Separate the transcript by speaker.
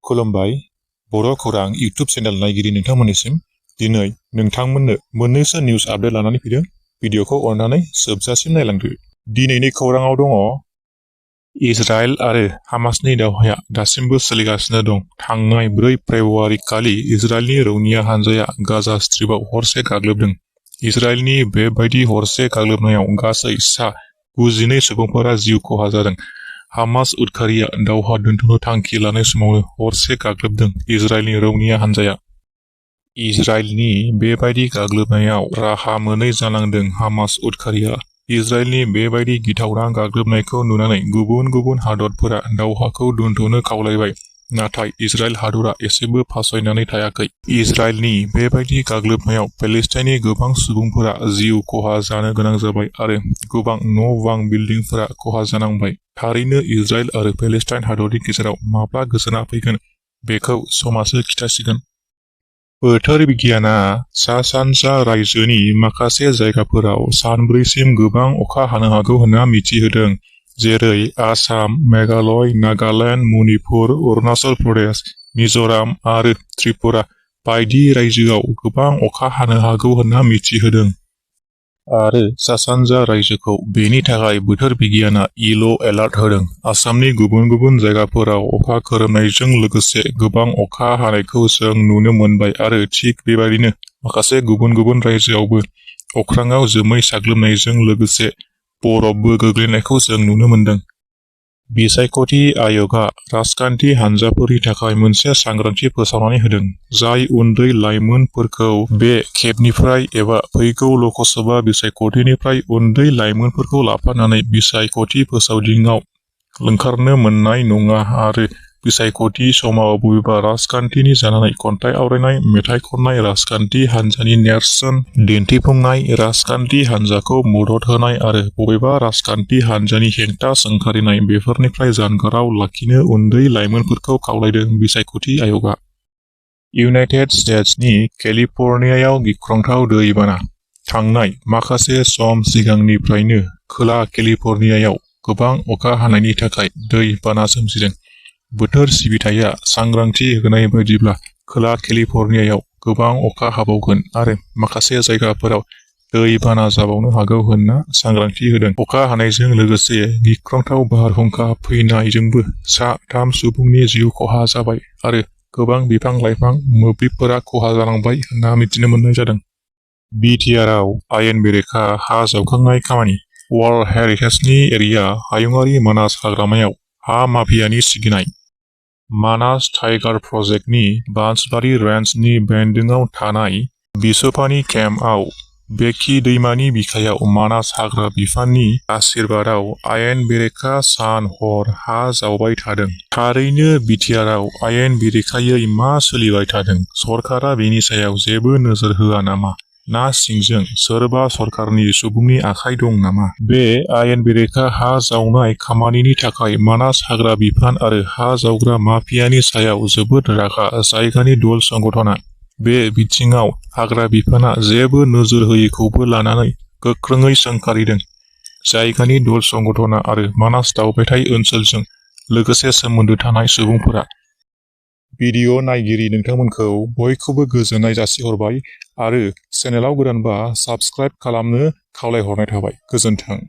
Speaker 1: खुलुमबाय बर' खौरां इउट्यूब चेनेल नायगिरि नोंथांमोननिसिम दिनै नोंथांमोननो मोननैसो निउस आपडेट लानानै फैदों। भिडिअखौ अननानै जोबजासिम नायलांदो। दिनैनि खौराङाव दङ इजराइल आरो हामासनि दावहाया दासिमबो सोलिगासिनो दं। थांनाय 4 फेब्रुआरि खालि इजराइलनि रौनिया हानजाया गाजा स्ट्रिपआव हरसे गाग्लोबदों। इजराइलनि बेबायदि हरसे गाग्लोबनायाव गासै 92 सुबुंफोरा जिउ खहा जादों। हामास उदखारिया दावहा दोनथ'नो थांखि लानाय समावनो हरसे गाग्लोबदों इजराइलनि रौनिया हानजाया। इजराइलनि बेबायदि गाग्लोबनायाव राहा मोनै जानांदों हामास उदखारिया। इजराइलनि बेबायदि गिथावना गाग्लोबनायखौ नुनानै गुबुन गुबुन हादरफोरा दावहाखौ दोनथ'नो खावलायबाय। नाथाय इजराइल हादरा एसेबो फासयनानै थायाखै। इजराइलनि बेबायदि गाग्लोबनायाव पेलेस्टाइननि गोबां सुबुंफोरा जिउ खहा जानो गोनां जाबाय आरो गोबां न'-बां बिल्डिंफोरा खहा जानांबाय। थारैनो इजराइल आरो पेलेस्टाइन हादरनि गेजेराव माब्ला गोजोना फैगोन बेखौ समासो खिथासिगोन। बोथोर बिगियाना सा-सानजा रायजोनि माखासे जायगाफोराव सानब्रैसिम गोबां अखा हानो हागौ होनना मिथिहोदों। जेरै आसाम, मेघालय, नागालेन्ड, मणिपुर, अरुणाचल प्रदेश, मिज'राम आरो त्रिपुरा बायदि रायजोआव गोबां अखा हानो हागौ होनना मिथिहोदों। आरो सा-सानजा रायजोखौ बेनि थाखाय बोथोर बिगियाना येलो एलार्ट होदों। आसामनि गुबुन गुबुन जायगाफोराव अखा खोरोमनायजों लोगोसे गोबां अखा हानायखौ जों नुनो मोनबाय आरो थिग बेबायदिनो माखासे गुबुन गुबुन रायजोआवबो अख्राङाव जोमै साग्लोबनायजों लोगोसे बरफबो गोग्लैनायखौ जों नुनो मोनदों। बिसायख'थि आय'गआ राजखान्थि हानजाफोरनि थाखाय मोनसे सांग्रांथि फोसावनानै होदों, जाय उन्दै लाइमोनफोरखौ बे खेबनिफ्राय एबा फैगौ ल'कसभा बिसायख'थिनिफ्राय उन्दै लाइमोनफोरखौ लाफानानै बिसायख'थि फोसावदिङाव ओंखारनो मोननाय नङा आरो बिसायख'थि समाव बबेबा राजखान्थिनि जानानै खन्थाइ आवरायनाय, मेथाइ खननाय, राजखान्थि हानजानि नेरसोन दिन्थिफुंनाय, राजखान्थि हानजाखौ मदद होनाय आरो बबेबा राजखान्थि हानजानि हेंथा सोंखारिनाय बेफोरनिफ्राय जानगाराव लाखिनो उन्दै लाइमोनफोरखौ खावलायदों बिसायख'थि आय'गआ। इउनाइटेड स्टेट्सनि केलिफर्नियायाव गिख्रंथाव दैबाना। थांनाय माखासे सम सिगांनिफ्रायनो खोला केलिफर्नियायाव गोबां अखा हानायनि थाखाय दै बाना सोमजिदों। बोथोर सिबिथाया सांग्रांथि होनाय बायदिब्ला खोला केलिफर्नियायाव गोबां अखा हाबावगोन आरो माखासे जायगाफोराव दै बाना जाबावनो हागौ होनना सांग्रांथि होदों। अखा हानायजों लोगोसे गिख्रंथाव बारहुंखा फैनायजोंबो 3 सुबुंनि जिउ खहा जाबाय आरो गोबां बिफां-लाइफां, मोब्लिबफोरा खहा जालांबाय होनना मिथिनो मोननाय जादों। BTRआव आयेन बेरेखा हा जावखांनाय खामानि। वर्ल्ड हेरिटेजनि एरिया हायुङारि मानास हाग्रामायाव हा माफियानि सिगिनाय। मानास टाइगार प्रजेक्टनि बांसबारि रेन्जनि बेन्दोंआव थानाय बिसोफानि केम्पआव बेखि दैमानि बिखायाव मानास हाग्रा बिफाननि आसिरबादाव आयेन बेरेखा सान-हर हा जावबाय थादों। थारैनो BTRआव आयेन बेरेखायै मा सोलिबाय थादों? सरकारा बेनि सायाव जेबो नोजोर होआ नामा? ना सिंजों सोरबा सरकारनि सुबुंनि आखाइ दं नामा? बे आयेन बेरेखा हा जावनाय खामानिनि थाखाय मानास हाग्रा बिफान आरो हा जावग्रा माफियानि सायाव जोबोद रागा जायगानि दल संगठना। बे बिथिङाव हाग्रा बिफाना जेबो नोजोर होयैखौबो लानानै गोख्रोङै सोंखारिदों। जायगानि दल संगठना आरो मानास दावबायथाय ओनसोलजों लोगोसे सोमोन्दो थानाय सुबुंफोरा। भिडिअ नायगिरि नोंथांमोनखौ बयखौबो गोजोननाय जासिहरबाय आरो चेनेलाव गोदानबा साबस्क्राइब खालामनो खावलायहरनाय थाबाय। गोजोन्थों।